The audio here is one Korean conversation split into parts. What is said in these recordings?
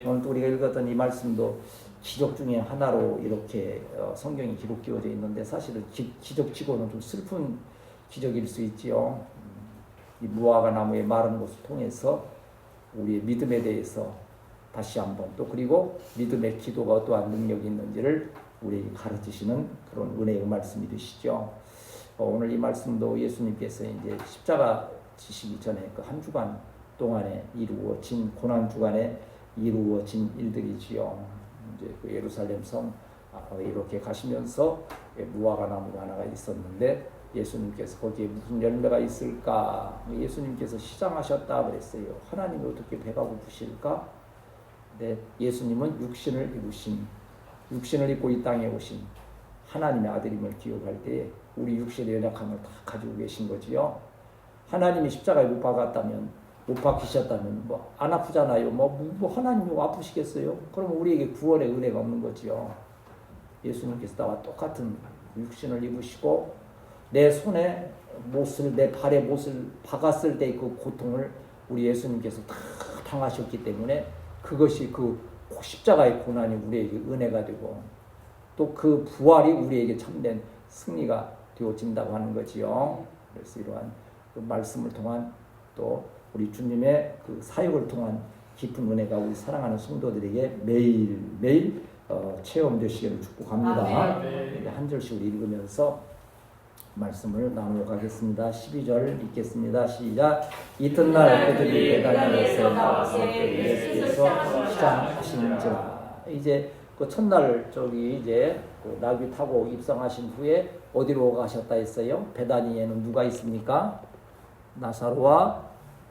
오늘 또 우리가 읽었던 이 말씀도 기적 중에 하나로 이렇게 성경이 기록되어져 있는데 사실은 기적치고는 좀 슬픈 기적일 수 있지요. 이 무화과 나무의 마른 곳을 통해서 우리의 믿음에 대해서 다시 한번 또 그리고 믿음의 기도가 어떠한 능력이 있는지를 우리에게 가르치시는 그런 은혜의 말씀이 되시죠. 오늘 이 말씀도 예수님께서 이제 십자가 지시기 전에 그 한 주간 동안에 이루어진 고난 주간에 이루어진 일들이지요. 이제 그 예루살렘 성 이렇게 가시면서 무화과 나무가 하나가 있었는데 예수님께서 거기에 무슨 열매가 있을까? 예수님께서 시장하셨다 그랬어요. 하나님이 어떻게 배가 고프실까? 네, 예수님은 육신을 입고 이 땅에 오신 하나님의 아들임을 기억할 때에 우리 육신의 연약함을 다 가지고 계신 거지요. 하나님이 십자가에 못 박히셨다면 뭐 안 아프잖아요. 뭐 하나님이 아프시겠어요? 그러면 우리에게 구원의 은혜가 없는 거지요. 예수님께서 나와 똑같은 육신을 입으시고 내 손에 못을 내 발에 못을 박았을 때 그 고통을 우리 예수님께서 다 당하셨기 때문에 그것이 그 십자가의 고난이 우리에게 은혜가 되고 또 그 부활이 우리에게 참된 승리가 되어진다고 하는 거지요. 그래서 이러한 그 말씀을 통한 또 우리 주님의 그 사역을 통한 깊은 은혜가 우리 사랑하는 성도들에게 매일 체험되시기를 축복합니다. 한 절씩 우리 읽으면서 말씀을 나누어 가겠습니다. 12절 읽겠습니다. 시작. 이튿날 그들이 베다니에서 나와서 예수께서 시장하시는지라. 이제 그 첫날 이제 그 나귀 타고 입성하신 후에 어디로 가셨다 했어요? 베다니에는 누가 있습니까? 나사로와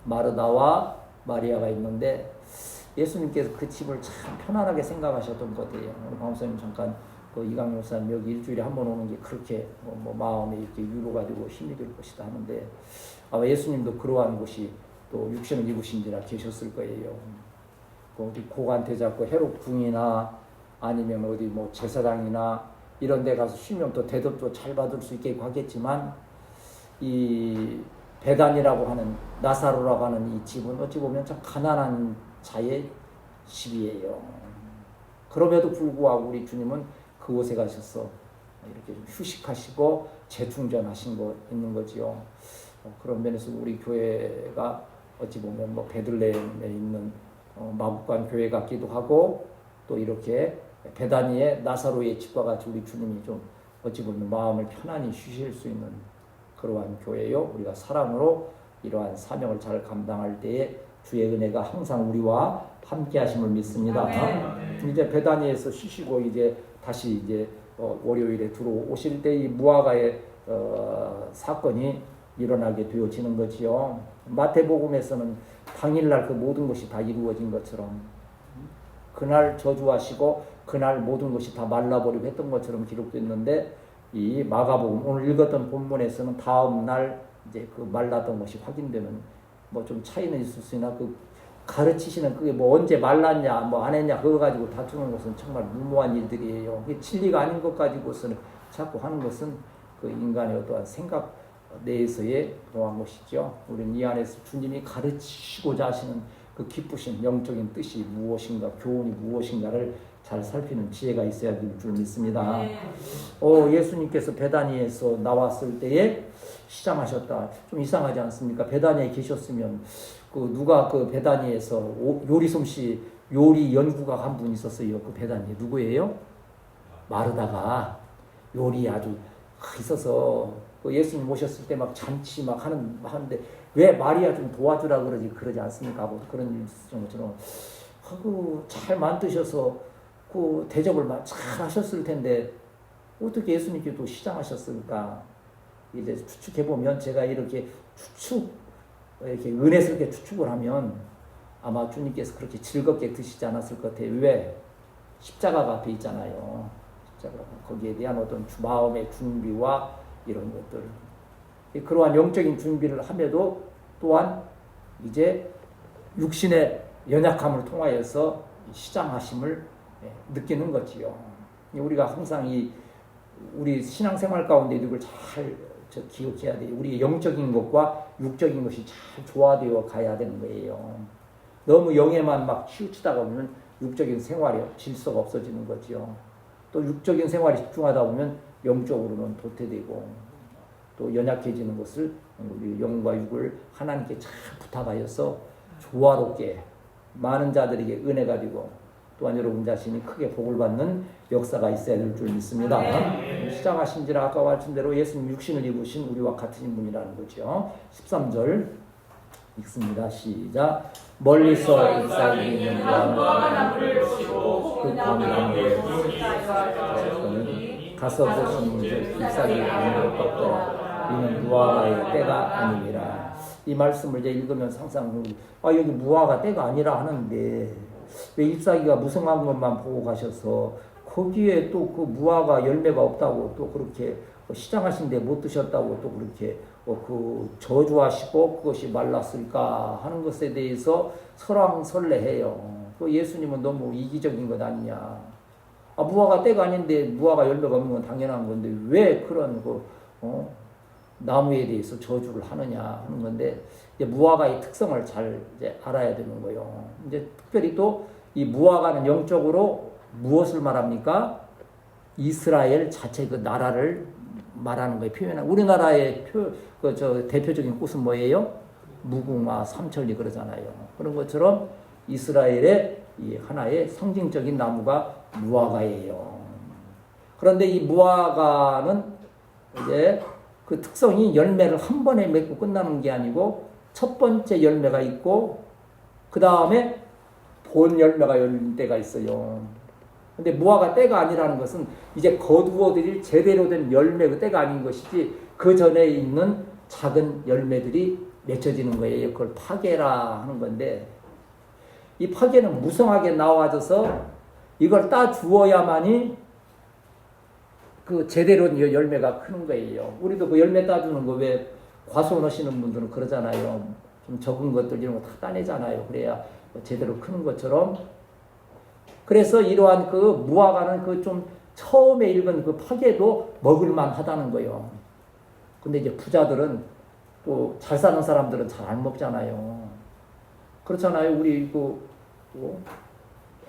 마르다와 마리아가 있는데 예수님께서 그 집을 참 편안하게 생각하셨던 것 같아요. 오늘 강사님 잠깐 그 이강용 목사님 여기 일주일에 한 번 오는 게 그렇게 마음에 이렇게 위로가 되고 힘이 될 것이다 하는데 아마 예수님도 그러한 곳이 또 육신을 입으신지라 계셨을 거예요. 어디 고관 대잡고 헤롯 궁이나 아니면 어디 뭐 제사장이나 이런 데 가서 쉬면 또 대접도 잘 받을 수 있게 하겠지만 이 베단이라고 하는 나사로라고 하는 이 집은 어찌 보면 참 가난한 자의 집이에요. 그럼에도 불구하고 우리 주님은 그곳에 가셔서 이렇게 좀 휴식하시고 재충전하신 거 있는 거지요. 그런 면에서 우리 교회가 어찌 보면 뭐 베들레헴에 있는 마국간 교회 같기도 하고 또 이렇게 베다니의 나사로의 집과 같이 우리 주님이 좀 어찌 보면 마음을 편안히 쉬실 수 있는 그러한 교회요. 우리가 사랑으로 이러한 사명을 잘 감당할 때에 주의 은혜가 항상 우리와 함께 하심을 믿습니다. 이제 베다니에서 쉬시고 이제 다시 이제 월요일에 들어오실 때 이 무화과의 사건이 일어나게 되어지는 거지요. 마태복음에서는 당일날 그 모든 것이 다 이루어진 것처럼 그날 저주하시고 그날 모든 것이 다 말라버리고 했던 것처럼 기록됐는데 이 마가복음 오늘 읽었던 본문에서는 다음 날 이제 그 말랐던 것이 확인되는 뭐 좀 차이는 있을 수 있으나 그 가르치시는 그게 뭐 언제 말랐냐 뭐 안 했냐 그거 가지고 다투는 것은 정말 무모한 일들이에요. 그게 진리가 아닌 것 가지고서는 자꾸 하는 것은 그 인간의 어떠한 생각 내에서의 그러한 것이죠. 우리는 이 안에서 주님이 가르치시고자 하시는 그 기쁘신 영적인 뜻이 무엇인가 교훈이 무엇인가를 잘 살피는 지혜가 있어야 될 줄 믿습니다. 예수님께서 베다니에서 나왔을 때에 시장하셨다. 좀 이상하지 않습니까? 베다니에 계셨으면 누가 그 베다니에서 요리 솜씨 요리 연구가 한 분 있었어요. 그 베다니에 누구예요? 마르다가 요리 아주 있어서 그 예수님 오셨을 때 막 잔치 막 하는데 왜 마리아 좀 도와주라 그러지 않습니까? 뭐 그런 일 있었던 것처럼 잘 만드셔서 그 대접을 잘 하셨을 텐데 어떻게 예수님께 또 시장하셨을까? 이제 추측해 보면 제가 이렇게 이렇게 은혜스럽게 추측을 하면 아마 주님께서 그렇게 즐겁게 드시지 않았을 것 같아요. 왜? 십자가가 앞에 있잖아요. 십자가 거기에 대한 어떤 마음의 준비와 이런 것들 그러한 영적인 준비를 함에도 또한 이제 육신의 연약함을 통하여서 시장하심을 느끼는 거지요. 우리가 항상 우리 신앙생활 가운데 이걸 잘 기억해야 돼요. 우리 영적인 것과 육적인 것이 잘 조화되어 가야 되는 거예요. 너무 영에만 막 치우치다가 보면 육적인 생활에 질서가 없어지는 거죠. 또 육적인 생활에 집중하다 보면 영적으로는 도태되고 또 연약해지는 것을 우리 영과 육을 하나님께 잘 부탁하여서 조화롭게 많은 자들에게 은혜 가지고 또한 여러분 자신이 크게 복을 받는 역사가 있어야 될 줄 믿습니다. 시작하신지라 아까 말씀대로 예수님 육신을 입으신 우리와 같은 인분이라는 거죠. 13절 읽습니다. 시작. 멀리서 잎사귀 있는 무화과나무를 보시고 그 나무를 가서 보시니 잎사귀 있는 것 없더라. 이는 무화과의 때가 아니니라. 이 말씀을 이제 읽으면 항상 여기 무화과 때가 아니라 하는데 왜 잎사귀가 무성한 것만 보고 가셔서 거기에 또 그 무화과 열매가 없다고 또 그렇게 시장하신데 못 드셨다고 또 그렇게 그 저주하시고 그것이 말랐을까 하는 것에 대해서 설왕설래해요. 그 예수님은 너무 이기적인 것 아니냐. 무화과 때가 아닌데 무화과 열매가 없는 건 당연한 건데 왜 그런 나무에 대해서 저주를 하느냐 하는 건데 이제 무화과의 특성을 잘 이제 알아야 되는 거예요. 이제 특별히 또 이 무화과는 영적으로 무엇을 말합니까? 이스라엘 자체 그 나라를 말하는 거예요. 표현한 우리나라의 대표적인 꽃은 뭐예요? 무궁화, 삼천리 그러잖아요. 그런 것처럼 이스라엘의 이 하나의 상징적인 나무가 무화과예요. 그런데 이 무화과는 이제 그 특성이 열매를 한 번에 맺고 끝나는 게 아니고 첫 번째 열매가 있고 그 다음에 본 열매가 열릴 때가 있어요. 근데 무화과 때가 아니라는 것은 이제 거두어들일 제대로 된 열매의 때가 아닌 것이지 그 전에 있는 작은 열매들이 맺혀지는 거예요. 그걸 파계라 하는 건데 이 파계는 무성하게 나와져서 이걸 따 주어야만이 그 제대로 열매가 크는 거예요. 우리도 그 열매 따주는 거 왜 과수 넣으시는 분들은 그러잖아요. 좀 적은 것들 이런 거 다 따내잖아요. 그래야 제대로 크는 것처럼. 그래서 이러한 그 무화과는 그 좀 처음에 읽은 그 파계도 먹을만 하다는 거예요. 근데 이제 부자들은 또 잘 사는 사람들은 잘 안 먹잖아요. 그렇잖아요. 우리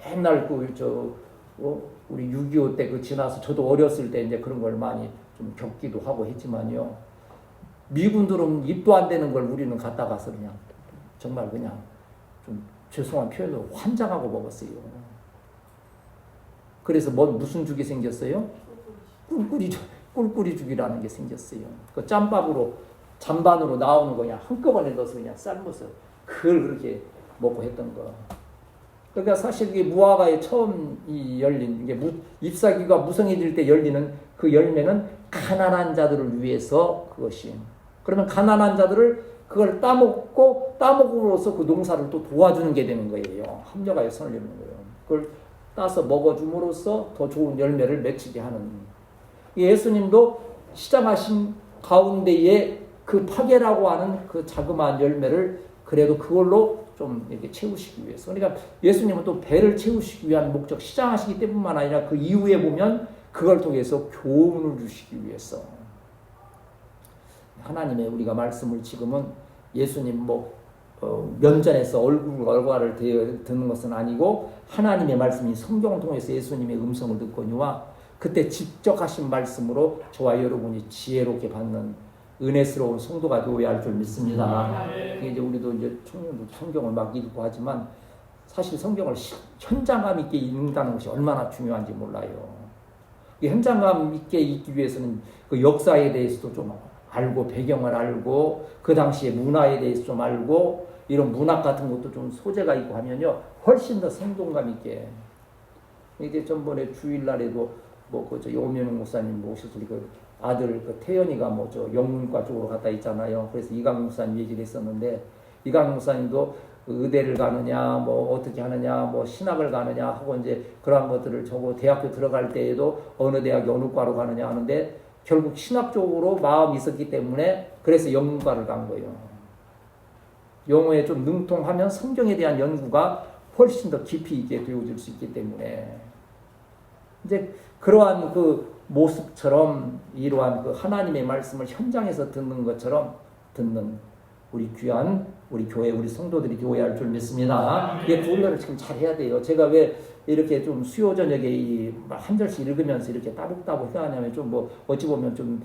옛날 우리 6.25 때 지나서 저도 어렸을 때 이제 그런 걸 많이 좀 겪기도 하고 했지만요. 미군들은 입도 안 되는 걸 우리는 갖다 가서 그냥 정말 그냥 좀 죄송한 표현으로 환장하고 먹었어요. 그래서 무슨 죽이 생겼어요? 꿀꿀이 죽이라는 게 생겼어요. 그 짬밥으로 잔반으로 나오는 거 그냥 한꺼번에 넣어서 그냥 삶아서 그걸 그렇게 먹고 했던 거. 그러니까 사실 이 무화과에 처음 열린 이게 잎사귀가 무성해질 때 열리는 그 열매는 가난한 자들을 위해서 그것이. 그러면 가난한 자들을 그걸 따먹음으로써 그 농사를 또 도와주는 게 되는 거예요. 합력하여 선을 이루는 거예요. 그걸 따서 먹어줌으로써 더 좋은 열매를 맺히게 하는. 예수님도 시장하신 가운데에 그 파괴라고 하는 그 자그마한 열매를 그래도 그걸로 좀 이렇게 채우시기 위해서. 그러니까 예수님은 또 배를 채우시기 위한 목적, 시장하시기 때문만 아니라 그 이후에 보면 그걸 통해서 교훈을 주시기 위해서. 하나님의 우리가 말씀을 지금은 예수님 면전에서 얼굴을 듣는 것은 아니고 하나님의 말씀이 성경을 통해서 예수님의 음성을 듣거니와 그때 직접 하신 말씀으로 저와 여러분이 지혜롭게 받는 은혜스러운 성도가 되어야 할 줄 믿습니다. 이제 우리도 이제 청년도 성경을 막 읽고 하지만 사실 성경을 현장감 있게 읽는다는 것이 얼마나 중요한지 몰라요. 현장감 있게 읽기 위해서는 그 역사에 대해서도 좀 알고 배경을 알고 그 당시의 문화에 대해서 좀 알고 이런 문학 같은 것도 좀 소재가 있고 하면요 훨씬 더 생동감 있게. 이제 전번에 주일날에도 오면웅 목사님 모셔서 그 아들 태연이가 영문과 쪽으로 갔다 있잖아요. 그래서 이강 목사님 얘기를 했었는데 이강 목사님도 의대를 가느냐 어떻게 하느냐 신학을 가느냐 하고 이제 그러한 것들을 대학교 들어갈 때에도 어느 대학에 어느 과로 가느냐 하는데 결국 신학 쪽으로 마음이 있었기 때문에 그래서 영문과를 간 거예요. 영어에 좀 능통하면 성경에 대한 연구가 훨씬 더 깊이 있게 되어질 수 있기 때문에 이제 그러한 그 모습처럼 이러한 그 하나님의 말씀을 현장에서 듣는 것처럼 듣는 우리 귀한 우리 교회 우리 성도들이 되어야 할 줄 믿습니다. 이게 훈련을 지금 잘 해야 돼요. 제가 왜 이렇게 좀 수요 저녁에 이 한 절씩 읽으면서 이렇게 따복따복 해야 하냐면 좀 뭐 어찌 보면 좀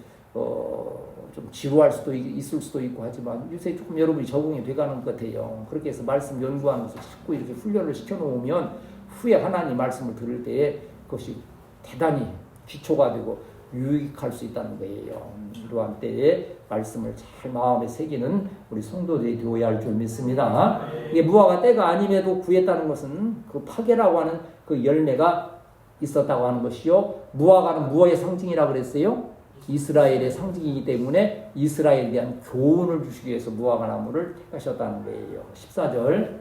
지루할 수도 있을 수도 있고 하지만 요새 조금 여러분이 적응이 돼가는 것 같아요. 그렇게 해서 말씀 연구하면서 자꾸 이렇게 훈련을 시켜놓으면 후에 하나님 말씀을 들을 때에 그것이 대단히 기초가 되고 유익할 수 있다는 거예요. 이러한 때에 말씀을 잘 마음에 새기는 우리 성도들이 되어야 할 줄 믿습니다. 이게 무화과 때가 아님에도 구했다는 것은 그 파괴라고 하는 그 열매가 있었다고 하는 것이요. 무화과는 무엇의 상징이라고 그랬어요? 이스라엘의 상징이기 때문에 이스라엘에 대한 교훈을 주시기 위해서 무화과 나무를 택하셨다는 거예요. 14절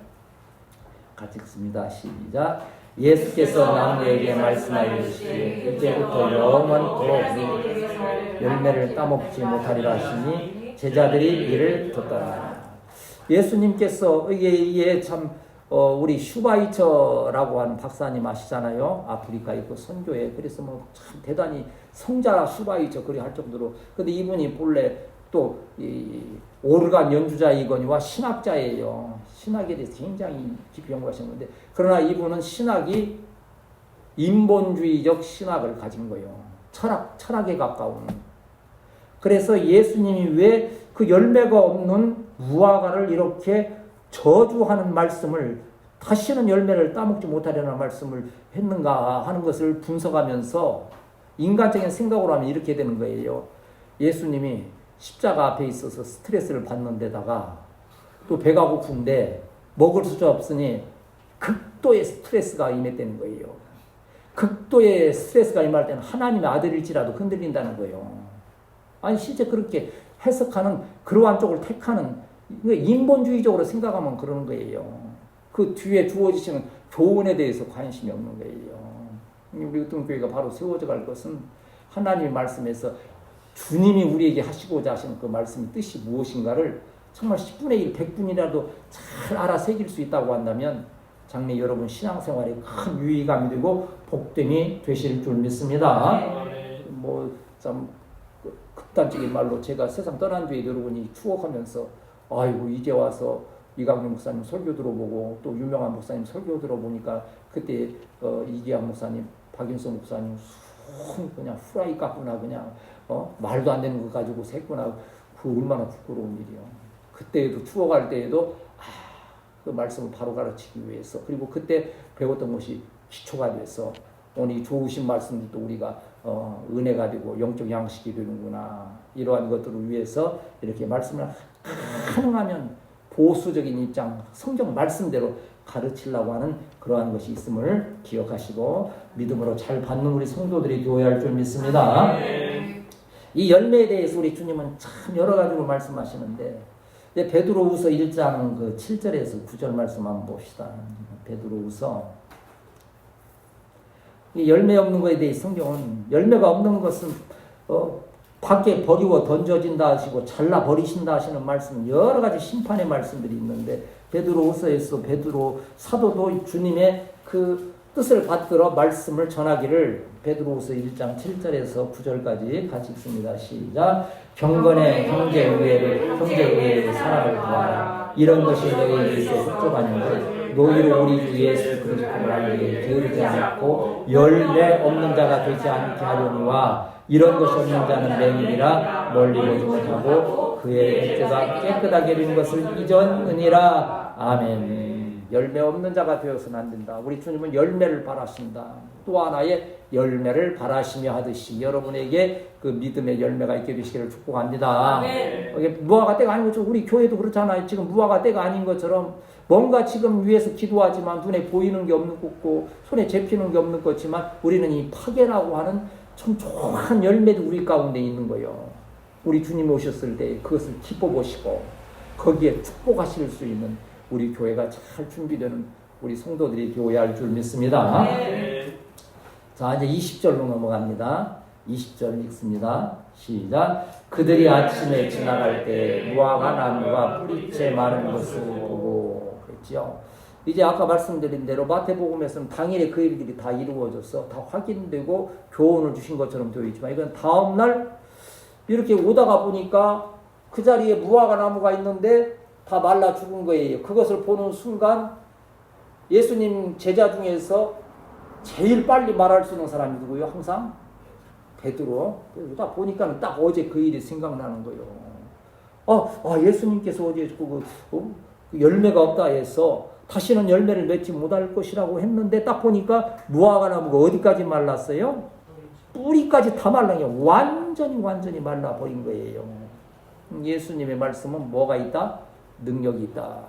같이 읽습니다. 시작. 예수께서 나무에게 말씀하여 주시되 이제부터 영원토록 열매를 따먹지 못하리라 하시니 제자들이 이를 듣더라. 예수님께서 이게 참 우리 슈바이처라고 하는 박사님 아시잖아요. 아프리카에 그 선교에. 그래서 뭐 참 대단히 성자 슈바이처 그리 할 정도로. 근데 이분이 본래 또 이 오르간 연주자이거니와 신학자예요. 신학에 대해서 굉장히 깊이 연구하셨는데, 그러나 이분은 신학이 인본주의적 신학을 가진 거예요. 철학에 가까운. 그래서 예수님이 왜 그 열매가 없는 무화과를 이렇게 저주하는 말씀을, 다시는 열매를 따먹지 못하려는 말씀을 했는가 하는 것을 분석하면서 인간적인 생각으로 하면 이렇게 되는 거예요. 예수님이 십자가 앞에 있어서 스트레스를 받는 데다가 또 배가 고픈데 먹을 수 없으니 극도의 스트레스가 임했다는 거예요. 극도의 스트레스가 임할 때는 하나님의 아들일지라도 흔들린다는 거예요. 아니 실제 그렇게 해석하는 그러한 쪽을 택하는, 인본주의적으로 생각하면 그러는 거예요. 그 뒤에 주어지시는 교훈에 대해서 관심이 없는 거예요. 우리 으뜸교회가 바로 세워져 갈 것은 하나님의 말씀에서 주님이 우리에게 하시고자 하시는 그 말씀의 뜻이 무엇인가를 정말 10분의 1, 100분이라도 잘 알아 새길 수 있다고 한다면 장래 여러분 신앙생활에 큰 유의감이 되고 복됨이 되실 줄 믿습니다. 뭐 참 극단적인 말로 제가 세상 떠난 뒤에 여러분이 추억하면서 아이고 이제 와서 이강민 목사님 설교 들어보고 또 유명한 목사님 설교 들어보니까 그때 이기양 목사님, 박윤서 목사님 그냥 후라이 깎구나 그냥 말도 안 되는 거 가지고 샜구나. 그 얼마나 부끄러운 일이요. 그때에도 추억할 때에도 그 말씀을 바로 가르치기 위해서, 그리고 그때 배웠던 것이 기초가 돼서 오늘 좋으신 말씀도 우리가 은혜가 되고 영적 양식이 되는구나. 이러한 것들을 위해서 이렇게 말씀을 가능하면 보수적인 입장, 성경 말씀대로 가르치려고 하는 그러한 것이 있음을 기억하시고 믿음으로 잘 받는 우리 성도들이 되어야 할 줄 믿습니다. 이 열매에 대해서 우리 주님은 참 여러 가지로 말씀하시는데, 베드로후서 1장 그 7절에서 9절 말씀 한번 봅시다. 베드로후서. 이 열매 없는 것에 대해 성경은 열매가 없는 것은 밖에 버리고 던져진다 하시고 잘라 버리신다 하시는 말씀은 여러 가지 심판의 말씀들이 있는데, 베드로후서에서 베드로 사도도 주님의 그 뜻을 받들어 말씀을 전하기를 베드로후서 1장 7절에서 9절까지 같이 읽습니다. 시작. 경건의 형제의회를 사랑을 구하라. 이런 것이 너희에게서 흡족하는데 너희로 우리 주 예수 그리스도를 알기에 게으르지 않고 열매 없는 자가 되지 않게 하려니와 이런 것이 없는 자는 맹인이라 멀리 보지 못하고 그의 액제가 깨끗하게 된 것을 잊었느니라. 아멘. 열매 없는 자가 되어서는 안 된다. 우리 주님은 열매를 바라신다. 또 하나의 열매를 바라시며 하듯이 여러분에게 그 믿음의 열매가 있게 되시기를 축복합니다. 이게 무화과 때가 아닌 것처럼 우리 교회도 그렇잖아요. 지금 무화과 때가 아닌 것처럼 뭔가 지금 위에서 기도하지만 눈에 보이는 게 없는 것고 손에 잡히는 게 없는 것지만 우리는 이 파괴라고 하는 참 좋은 열매도 우리 가운데 있는 거예요. 우리 주님이 오셨을 때 그것을 기뻐 보시고 거기에 축복하실 수 있는 우리 교회가 잘 준비되는 우리 성도들이 되어야 할 줄 믿습니다. 자, 이제 20절로 넘어갑니다. 20절 읽습니다. 시작. 그들이 아침에 지나갈 때 무화과 나무가 뿌리째 마른 것을 보고 그랬죠. 이제 아까 말씀드린 대로 마태복음에서는 당일에 그 일들이 다 이루어져서 다 확인되고 교훈을 주신 것처럼 되어 있지만 이건 다음날 이렇게 오다가 보니까 그 자리에 무화과 나무가 있는데 다 말라 죽은 거예요. 그것을 보는 순간 예수님 제자 중에서 제일 빨리 말할 수 있는 사람이 누구예요? 항상 베드로. 딱 보니까 딱 어제 그 일이 생각나는 거예요. 예수님께서 어제 그 열매가 없다 해서 다시는 열매를 맺지 못할 것이라고 했는데 딱 보니까 무화과 나무가 어디까지 말랐어요? 뿌리까지 다 말라요. 완전히 말라버린 거예요. 예수님의 말씀은 뭐가 있다? 능력이 있다.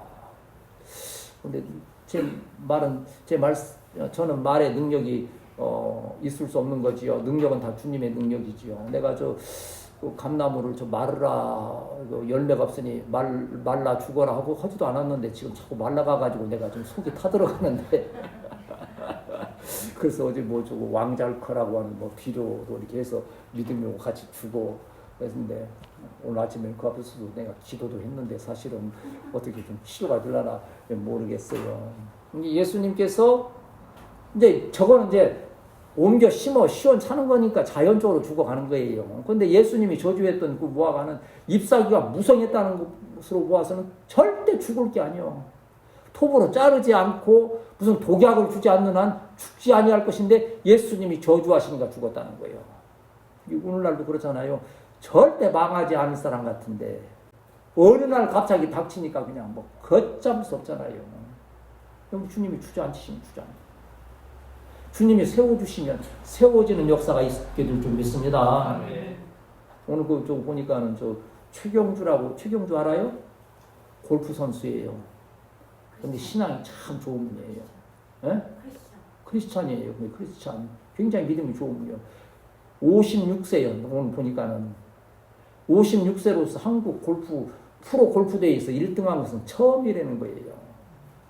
근데 저는 말에 능력이 있을 수 없는 거지요. 능력은 다 주님의 능력이지요. 내가 그 감나무를 말르라, 열매가 없으니 말라 죽어라 하고 하지도 않았는데 지금 자꾸 말라가가지고 내가 좀 속이 타들어가는데 그래서 어제 왕잘커라고 하는 비료도 이렇게 해서 믿음으로 같이 주고 그랬는데 오늘 아침에 그 앞에서도 내가 기도도 했는데 사실은 어떻게 좀 치료가 되려나 모르겠어요. 예수님께서 저거는 옮겨 심어 시원찮은 거니까 자연적으로 죽어가는 거예요. 그런데 예수님이 저주했던 그 무화과는 잎사귀가 무성했다는 것으로 보아서는 절대 죽을 게 아니에요. 톱으로 자르지 않고 무슨 독약을 주지 않는 한 죽지 아니할 것인데 예수님이 저주하시니까 죽었다는 거예요. 오늘날도 그렇잖아요. 절대 망하지 않을 사람 같은데 어느 날 갑자기 닥치니까 그냥 걷잡을 수 없잖아요. 주님이 주저앉히시면 주저앉아요. 주님이 세워주시면 세워지는 역사가 있게 될 줄 믿습니다. 오늘 보니까는 최경주 알아요? 골프 선수예요. 근데 신앙이 참 좋은 분이에요. 예? 크리스찬이에요. 크리스찬. 굉장히 믿음이 좋은 분이에요. 56세요. 오늘 보니까는 56세로서 한국 프로 골프 대회에서 1등한 것은 처음이라는 거예요.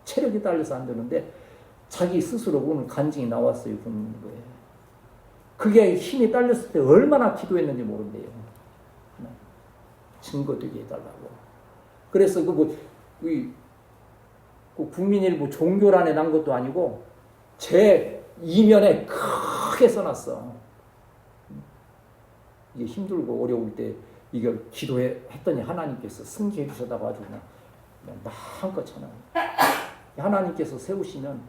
체력이 딸려서 안 되는데 자기 스스로 오늘 간증이 나왔어요. 그런 거예요. 그게 힘이 딸렸을 때 얼마나 기도했는지 모른대요. 증거되게 해달라고. 그래서 국민일보 종교란에 난 것도 아니고 제 이면에 크게 써놨어. 이게 힘들고 어려울 때 이걸 기도했더니 하나님께서 승리해 주셨다고 아주 그냥 마음껏 찬양. 하나님께서 세우시면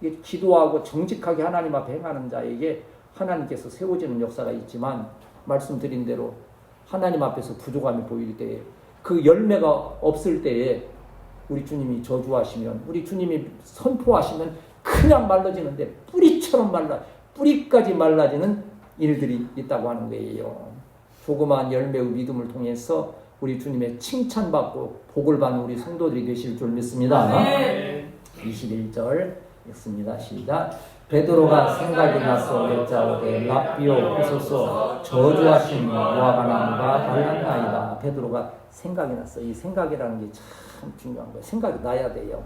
이게 기도하고 정직하게 하나님 앞에 행하는 자에게 하나님께서 세워지는 역사가 있지만 말씀드린 대로 하나님 앞에서 부족함이 보일 때에 그 열매가 없을 때에 우리 주님이 저주하시면 우리 주님이 선포하시면 그냥 말라지는데 뿌리까지 말라지는 일들이 있다고 하는 거예요. 조그마한 열매의 믿음을 통해서 우리 주님의 칭찬받고 복을 받는 우리 성도들이 되실 줄 믿습니다. 21절 읽습니다. 시작. 베드로가 생각이 나서 여짜오되 랍비오 보소서 저주하신 무화과 나무가 말랐나이다. 베드로가 생각이 났어. 이 생각이라는 게 참 중요한 거예요. 생각이 나야 돼요.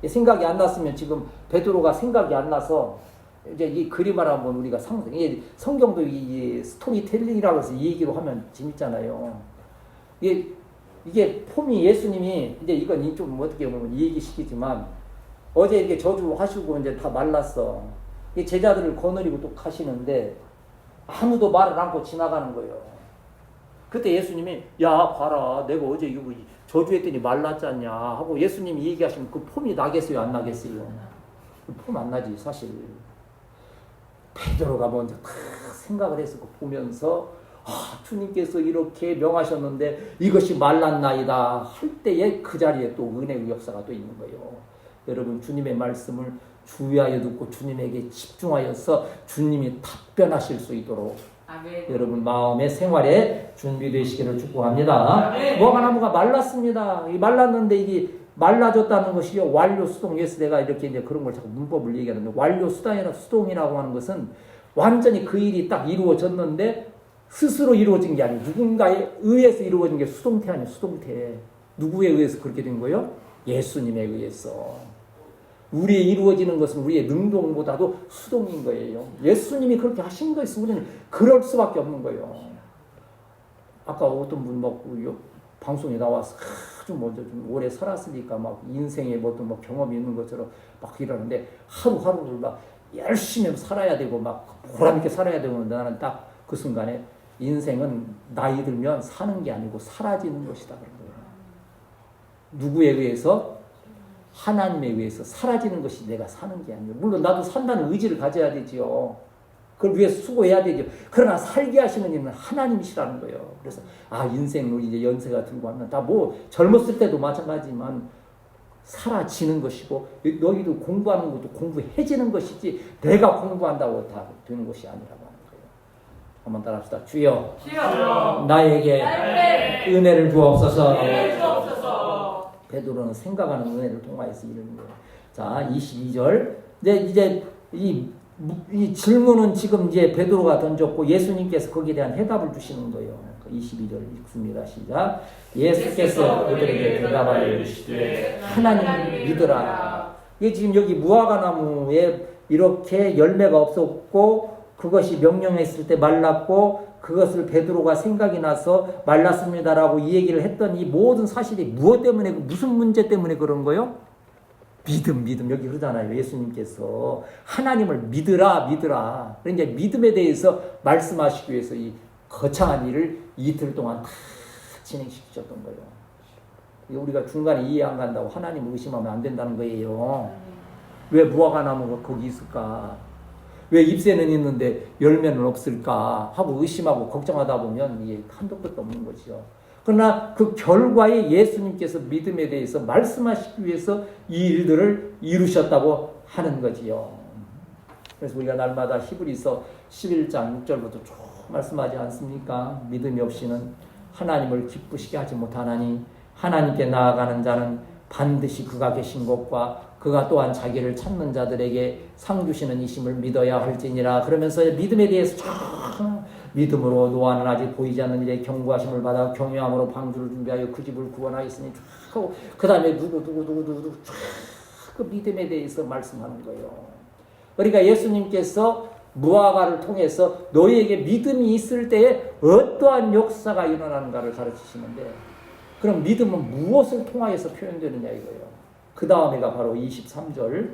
이 생각이 안 났으면 지금 베드로가 생각이 안 나서 이제 이 그림을 한번 우리가 성경도 이 스토리텔링이라고 해서 이 얘기로 하면 재밌잖아요. 이게 폼이 예수님이 이제 이건 좀 어떻게 보면 이 얘기시키지만 어제 이렇게 저주하시고 이제 다 말랐어. 이 제자들을 거느리고 또 가시는데 아무도 말을 않고 지나가는 거예요. 그때 예수님이 야 봐라 내가 어제 이거 저주했더니 말랐잖냐 하고 예수님이 얘기하시면 그 폼이 나겠어요 안 나겠어요? 폼 안 나지 사실. 베드로가 먼저 다 생각을 해서 보면서 주님께서 이렇게 명하셨는데 이것이 말랐나이다 할 때에 그 자리에 또 은혜의 역사가 또 있는 거예요. 여러분 주님의 말씀을 주의하여 듣고 주님에게 집중하여서 주님이 답변하실 수 있도록 아멘. 여러분 마음의 생활에 준비되시기를 축복합니다. 무화과 나무가 말랐습니다. 말랐는데 이게 말라졌다는 것이요 완료 수동. 예수 내가 이렇게 이제 그런 걸 자꾸 문법을 얘기하는데 완료 수동이라고 하는 것은 완전히 그 일이 딱 이루어졌는데 스스로 이루어진 게 아니고 누군가에 의해서 이루어진 게 수동태 아니에요. 수동태. 누구에 의해서 그렇게 된 거예요? 예수님에 의해서. 우리의 이루어지는 것은 우리의 능동보다도 수동인 거예요. 예수님이 그렇게 하신 것이 우리는 그럴 수밖에 없는 거예요. 아까 어떤 분 방송에 나와서 아주 먼저 좀 오래 살았으니까 막 인생에 어떤 경험이 있는 것처럼 막 이러는데 하루하루를 막 열심히 살아야 되고 막 보람 있게 살아야 되고 나는 딱 그 순간에 인생은 나이 들면 사는 게 아니고 사라지는 것이다 그런 거예요. 누구에 의해서? 하나님에 의해서 사라지는 것이 내가 사는 게 아니에요. 물론 나도 산다는 의지를 가져야 되지요. 그걸 위해서 수고해야 되죠. 그러나 살게 하시는 이는 하나님이시라는 거예요. 그래서 인생으로 이제 연세가 들고 하면 다 뭐 젊었을 때도 마찬가지지만 사라지는 것이고 너희도 공부하는 것도 공부해지는 것이지 내가 공부한다고 다 되는 것이 아니라고 하는 거예요. 한번 따라합시다. 주여, 나에게 은혜를 주옵소서. 베드로는 생각하는 은혜를 통하여서 이르는 거예요. 자, 22절. 이제 이 질문은 지금 이제 베드로가 던졌고 예수님께서 거기에 대한 해답을 주시는 거예요. 22절 읽습니다. 시작. 예수께서 그들에게 대답하여 이르시되 하나님을 믿으라. 이게 지금 여기 무화과 나무에 이렇게 열매가 없었고 그것이 명령했을 때 말랐고 그것을 베드로가 생각이 나서 말랐습니다라고 이 얘기를 했던 이 모든 사실이 무엇 때문에 무슨 문제 때문에 그런 거요? 믿음 여기 그러잖아요. 예수님께서 하나님을 믿으라. 그러니까 믿음에 대해서 말씀하시기 위해서 이 거창한 일을 이틀 동안 다 진행시키셨던 거예요. 우리가 중간에 이해 안 간다고 하나님을 의심하면 안 된다는 거예요. 왜 무화과 나무가 거기 있을까? 왜 잎새는 있는데 열매는 없을까? 하고 의심하고 걱정하다 보면 이게 한도 끝도 없는 거죠. 그러나 그 결과에 예수님께서 믿음에 대해서 말씀하시기 위해서 이 일들을 이루셨다고 하는 거지요. 그래서 우리가 날마다 히브리서 11장 6절부터 쭉 말씀하지 않습니까? 믿음이 없이는 하나님을 기쁘시게 하지 못하나니 하나님께 나아가는 자는 반드시 그가 계신 곳과 그가 또한 자기를 찾는 자들에게 상 주시는 이심을 믿어야 할지니라. 그러면서 믿음에 대해서 쭉 믿음으로 노아는 아직 보이지 않는 일에 경고하심을 받아 경외함으로 방주를 준비하여 그 집을 구원하였으니 쭉 하고 그 다음에 누구 쭉 그 믿음에 대해서 말씀하는 거예요. 그러니까 예수님께서 무화과를 통해서 너희에게 믿음이 있을 때에 어떠한 역사가 일어나는가를 가르치시는데 그럼 믿음은 무엇을 통하여서 표현되느냐 이거예요. 그 다음에가 바로 23절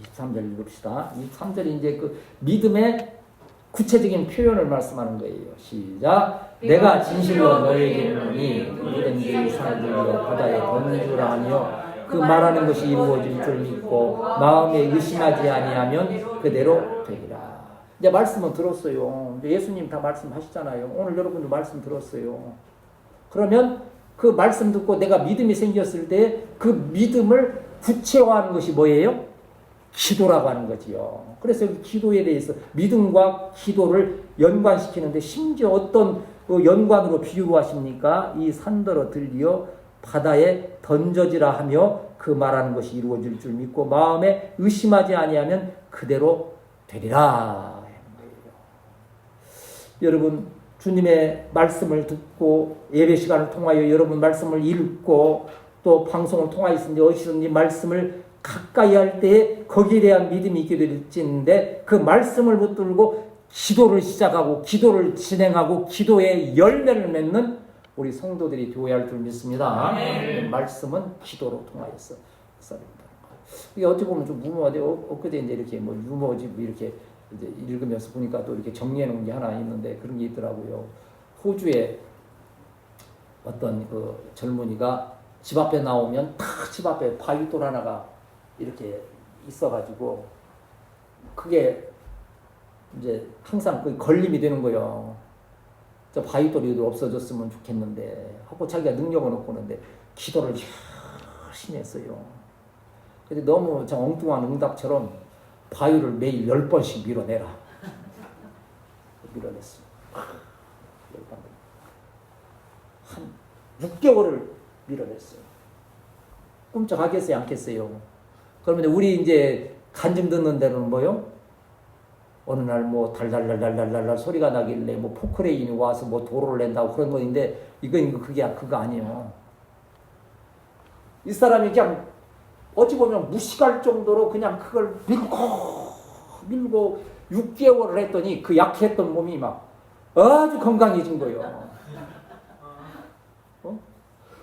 읽읍시다. 23절이 이제 그 믿음의 구체적인 표현을 말씀하는 거예요. 시작. 내가 진실로 너희에게 이르노니 누구든지 이 산을 들어 바다에 던지라 하며 그 말하는 것이 이루어질 줄 믿고 마음에 의심하지 아니하면 그대로 되리라. 이제 말씀은 들었어요. 이제 예수님 다 말씀하시잖아요. 오늘 여러분도 말씀 들었어요. 그러면 그 말씀 듣고 내가 믿음이 생겼을 때 그 믿음을 구체화하는 것이 뭐예요? 기도라고 하는 거지요. 그래서 기도에 대해서 믿음과 기도를 연관시키는데 심지어 어떤 연관으로 비유로 하십니까? 이 산더러 들리어 바다에 던져지라 하며 그 말하는 것이 이루어질 줄 믿고 마음에 의심하지 아니하면 그대로 되리라. 여러분 주님의 말씀을 듣고 예배 시간을 통하여 여러분 말씀을 읽고 또 방송을 통하여서 어디서든지 말씀을 가까이 할 때에 거기에 대한 믿음이 있게 될지인데 그 말씀을 붙들고 기도를 시작하고 기도를 진행하고 기도의 열매를 맺는 우리 성도들이 되어야 할 줄 믿습니다. 말씀은 기도로 통하여서 이게 어찌 보면 좀 무모하대요. 엊그제 이제 이렇게 뭐 유머지 이렇게 이제 읽으면서 보니까 또 이렇게 정리해 놓은 게 하나 있는데 그런 게 있더라고요. 호주에 어떤 그 젊은이가 집 앞에 나오면 탁 집 앞에 바위돌 하나가 이렇게 있어가지고 그게 이제 항상 그 걸림이 되는 거예요. 저 바위돌이 없어졌으면 좋겠는데 하고 자기가 능력을 얻고 오는데 기도를 열심히 했어요. 근데 너무 저 엉뚱한 응답처럼 바위를 매일 10번씩 밀어내라. 밀어냈어요. 한 6개월을 밀어냈어요. 꼼짝하겠어요? 않겠어요? 그러면 우리 이제 간증 듣는 데는 뭐요? 어느 날 뭐 달달달달달달 소리가 나길래 뭐 포크레인이 와서 뭐 도로를 낸다고 그런 건데 이건 그거 아니에요. 이 사람이 그냥 어찌 보면 무식할 정도로 그냥 그걸 밀고 6개월을 했더니 그 약했던 몸이 막 아주 건강해진 거예요.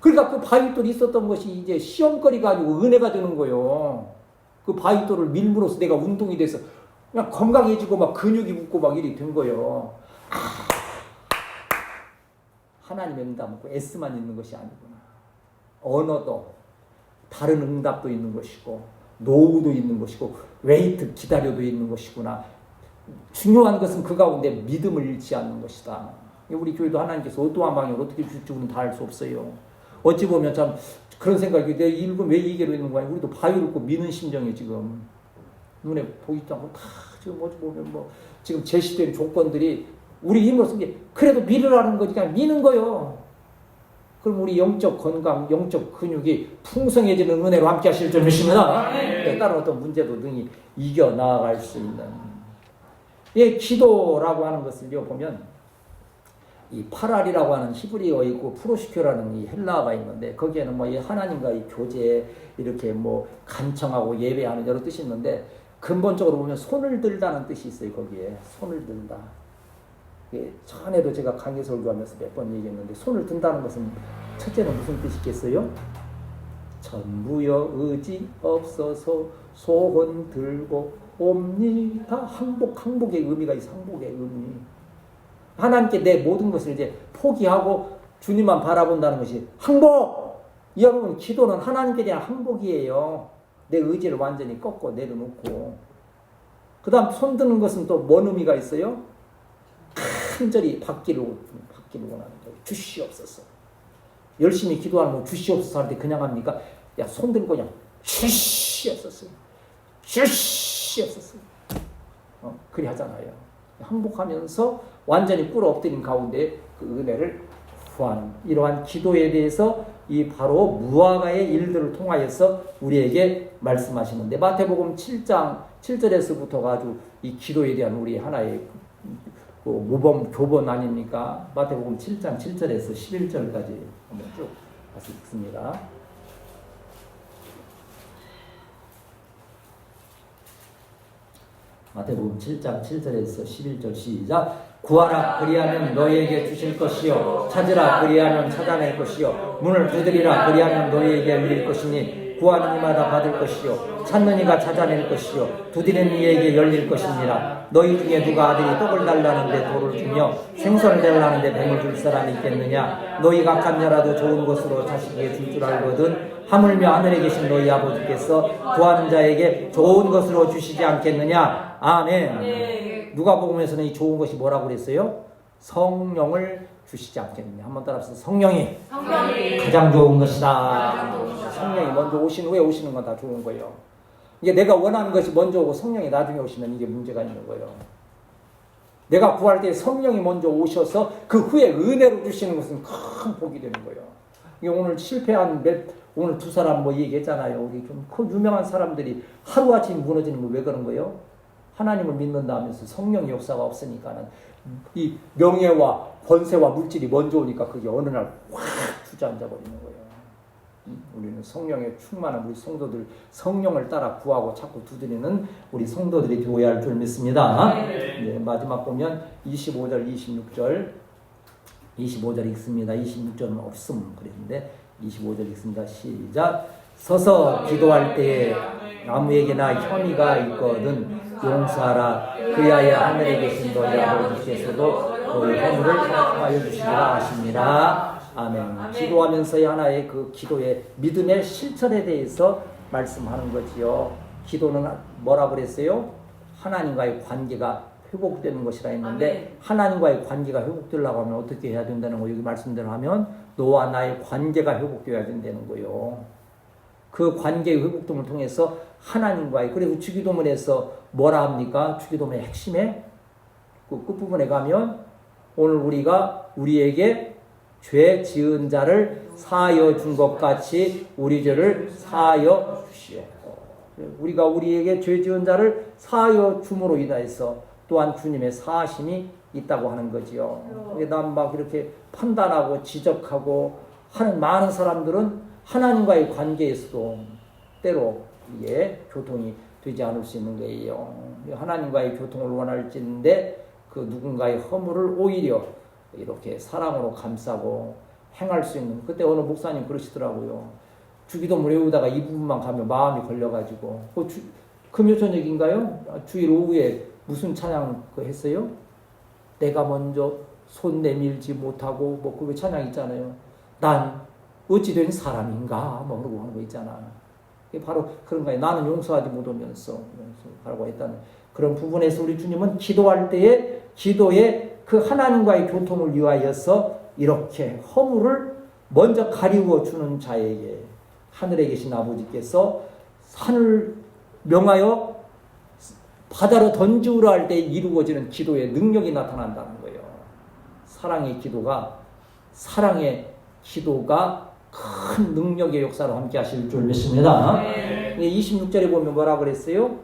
그러니까 그 바위돌이 있었던 것이 이제 시험거리가 아니고 은혜가 되는 거예요. 그 바위돌을 밀므로써 내가 운동이 돼서 그냥 건강해지고 막 근육이 붙고 막 이리 된 거예요. 하나님의 응답 없고 S만 있는 것이 아니구나. 언어도 다른 응답도 있는 것이고 노후도 있는 것이고 웨이트 기다려도 있는 것이구나. 중요한 것은 그 가운데 믿음을 잃지 않는 것이다. 우리 교회도 하나님께서 어떠한 방향으로 어떻게 줄지 우리는 다 알 수 없어요. 어찌 보면 참 그런 생각이 내 읽으면 왜 이게로 있는 거야. 우리도 바위롭고 미는 심정이 지금 눈에 보이지도 않고 다 지금 어찌 보면 뭐 지금 제시된 조건들이 우리 힘으로서 그래도 믿으라는 거지 그냥 미는 거요. 그럼 우리 영적 건강, 영적 근육이 풍성해지는 은혜로 함께 하실 줄 믿습니다. 다른 어떤 문제도 등이 이겨 나아갈 수 있는. 이 기도라고 하는 것을요 보면 이 파랄이라고 하는 히브리어 있고 프로시큐라는 이 헬라어가 있는데 거기에는 뭐 이 하나님과의 교제 이렇게 뭐 간청하고 예배하는 여러 뜻이 있는데 근본적으로 보면 손을 들다는 뜻이 있어요. 거기에 손을 들다. 전에도 제가 강의 설교하면서 몇 번 얘기했는데 손을 든다는 것은 첫째는 무슨 뜻이겠어요? 전부여 의지 없어서 소혼 들고 옵니다. 항복의 의미가 있어. 항복의 의미. 하나님께 내 모든 것을 이제 포기하고 주님만 바라본다는 것이 항복! 여러분 기도는 하나님께 대한 항복이에요. 내 의지를 완전히 꺾고 내려놓고. 그 다음 손 드는 것은 또 뭔 의미가 있어요? 간절히 받기를 원하는 거예요. 주시옵소서. 열심히 기도하는 거 주시옵소서 할 때 그냥 합니까? 야, 손 들고 그냥 주시옵소서. 주시옵소서. 그리 하잖아요. 항복하면서 완전히 꿇어 엎드린 가운데 그 은혜를 구하는 이러한 기도에 대해서 이 바로 무화과의 일들을 통하여서 우리에게 말씀하시는데 마태복음 7장 7절에서부터가 아주 이 기도에 대한 우리 하나의 그 모범 교본 아닙니까? 마태복음 7장 7절에서 11절까지 한번 쭉 다시 읽습니다. 마태복음 7장 7절에서 11절 시작. 구하라 그리하면 너희에게 주실 것이요 찾으라 그리하면 찾아낼 것이요 문을 두드리라 그리하면 너희에게 열릴 것이니 구하는 이마다 받을 것이요 찾는 이가 찾아낼 것이요 두드리는 이에게 열릴 것이니라. 너희 중에 누가 아들이 떡을 달라는데 돌을 주며 생선을 달라는데 뱀을 줄 사람이 있겠느냐. 너희 각한 자라도 좋은 것으로 자식에게 줄 줄 알거든 하물며 하늘에 계신 너희 아버지께서 구하는 자에게 좋은 것으로 주시지 않겠느냐. 아멘. 누가복음에서는 이 좋은 것이 뭐라고 그랬어요? 성령을 주시지 않겠느냐. 한번 따라서 성령이 가장 좋은 것이다. 성령이 먼저 오신 후에 오시는 건 다 좋은 거예요. 이게 내가 원하는 것이 먼저 오고 성령이 나중에 오시면 이게 문제가 있는 거예요. 내가 구할 때 성령이 먼저 오셔서 그 후에 은혜로 주시는 것은 큰 복이 되는 거예요. 이게 오늘 실패한 오늘 두 사람 뭐 얘기했잖아요. 우리 좀 큰 유명한 사람들이 하루아침 무너지는 거 왜 그런 거예요? 하나님을 믿는다 하면서 성령 역사가 없으니까는 이 명예와 권세와 물질이 먼저 오니까 그게 어느 날 확 주저앉아 버리는 거예요. 우리는 성령에 충만한 우리 성도들 성령을 따라 구하고 자꾸 두드리는 우리 성도들이 되어야 할 줄 믿습니다. 네, 마지막 보면 25절 25절 읽습니다. 26절은 없음 그랬는데 25절 읽습니다. 시작. 서서 기도할 때에 아무에게나 혐의가 있거든 용서하라. 그리하여 하늘에 계신 너희 아버지께서도 너희 허물을 사하여 주시리라 하십니다. 아멘. 기도하면서의 하나의 그 기도의 믿음의 실천에 대해서 말씀하는 거지요. 기도는 뭐라 그랬어요? 하나님과의 관계가 회복되는 것이라 했는데 하나님과의 관계가 회복되려고 하면 어떻게 해야 된다는 거 여기 말씀대로 하면 너와 나의 관계가 회복되어야 된다는 거예요. 그 관계의 회복됨을 통해서 하나님과의 그리고 주기도문에서 뭐라 합니까? 주기도문의 핵심에 그 끝부분에 가면 오늘 우리가 우리에게 죄 지은 자를 사하여 준 것 같이 우리 죄를 사하여 주시오. 우리가 우리에게 죄 지은 자를 사하여 줌으로 인하여서 또한 주님의 사하심이 있다고 하는 거지요. 난 막 이렇게 판단하고 지적하고 하는 많은 사람들은 하나님과의 관계에서도 때로 이게 교통이 되지 않을 수 있는 거예요. 하나님과의 교통을 원할진데 그 누군가의 허물을 오히려 이렇게 사랑으로 감싸고 행할 수 있는 그때 어느 목사님 그러시더라고요. 주기도문 외우다가 이 부분만 가면 마음이 걸려가지고 금요 저녁인가요? 주일 오후에 무슨 찬양 했어요? 내가 먼저 손 내밀지 못하고 뭐 그 찬양 있잖아요. 난 어찌 된 사람인가 뭐 그러고 하는 거 있잖아. 이게 바로 그런 거예요. 나는 용서하지 못하면서 하라고 했다는 그런 부분에서 우리 주님은 기도할 때에 기도에 그 하나님과의 교통을 위하여서 이렇게 허물을 먼저 가리워 주는 자에게 하늘에 계신 아버지께서 산을 명하여 바다로 던지우라 할 때 이루어지는 기도의 능력이 나타난다는 거예요. 사랑의 기도가 큰 능력의 역사로 함께 하실 줄 믿습니다. 26절에 보면 뭐라 그랬어요?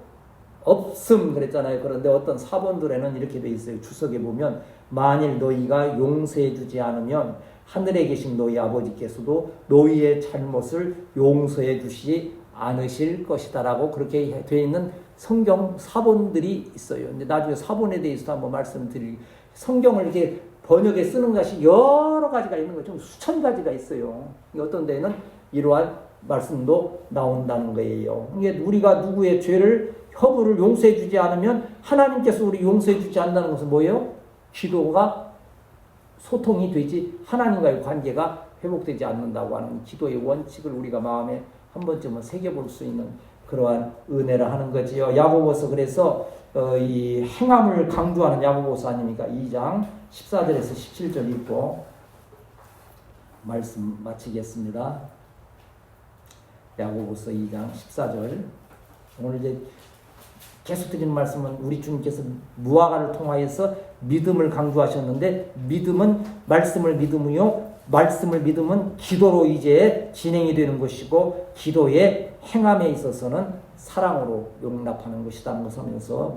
없음 그랬잖아요. 그런데 어떤 사본들에는 이렇게 돼 있어요. 주석에 보면 만일 너희가 용서해 주지 않으면 하늘에 계신 너희 아버지께서도 너희의 잘못을 용서해 주시지 않으실 것이다라고 그렇게 되어 있는 성경 사본들이 있어요. 근데 나중에 사본에 대해서도 한번 말씀드릴 성경을 이렇게 번역에 쓰는 것이 여러 가지가 있는 거죠. 수천 가지가 있어요. 어떤 데는 이러한 말씀도 나온다는 거예요. 이게 우리가 누구의 죄를 허물을 용서해 주지 않으면 하나님께서 우리 용서해 주지 않는다는 것은 뭐예요? 기도가 소통이 되지 하나님과의 관계가 회복되지 않는다고 하는 기도의 원칙을 우리가 마음에 한 번쯤은 새겨볼 수 있는 그러한 은혜를 하는 거지요. 야고보서 그래서 이 행함을 강조하는 야고보서 아닙니까? 2장 14절에서 17절 읽고 말씀 마치겠습니다. 야고보서 2장 14절. 오늘 이제 계속 드리는 말씀은 우리 주님께서 무화과를 통하여서 믿음을 강조하셨는데 믿음은 말씀을 믿음이요. 말씀을 믿으면 기도로 이제 진행이 되는 것이고 기도의 행함에 있어서는 사랑으로 용납하는 것이라는 것을 하면서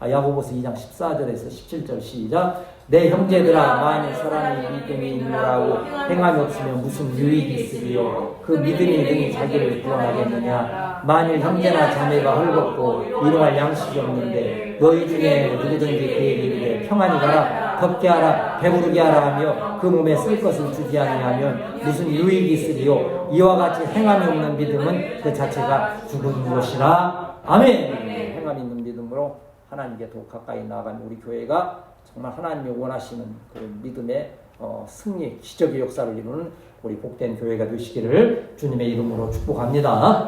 야고보서 2장 14절에서 17절 시작. 내 형제들아 만일 사람이 믿음이 있노라고 행함이 없으면 무슨 유익이 있으리요. 그 믿음이 능히 자기를 구원하겠느냐. 만일 형제나 자매가 헐겁고 일용할 양식이 없는데 너희 중에 누구든지 그에게 이르되 평안히 가라 덥게 하라 배부르게 하라 하며 그 몸에 쓸 것을 주지 아니하면 무슨 유익이 있으리요. 이와 같이 행함이 없는 믿음은 그 자체가 죽은 것이라. 아멘. 행함이 있는 믿음으로 하나님께 더 가까이 나아간 우리 교회가 정말 하나님이 원하시는 그런 믿음의 승리, 기적의 역사를 이루는 우리 복된 교회가 되시기를 주님의 이름으로 축복합니다.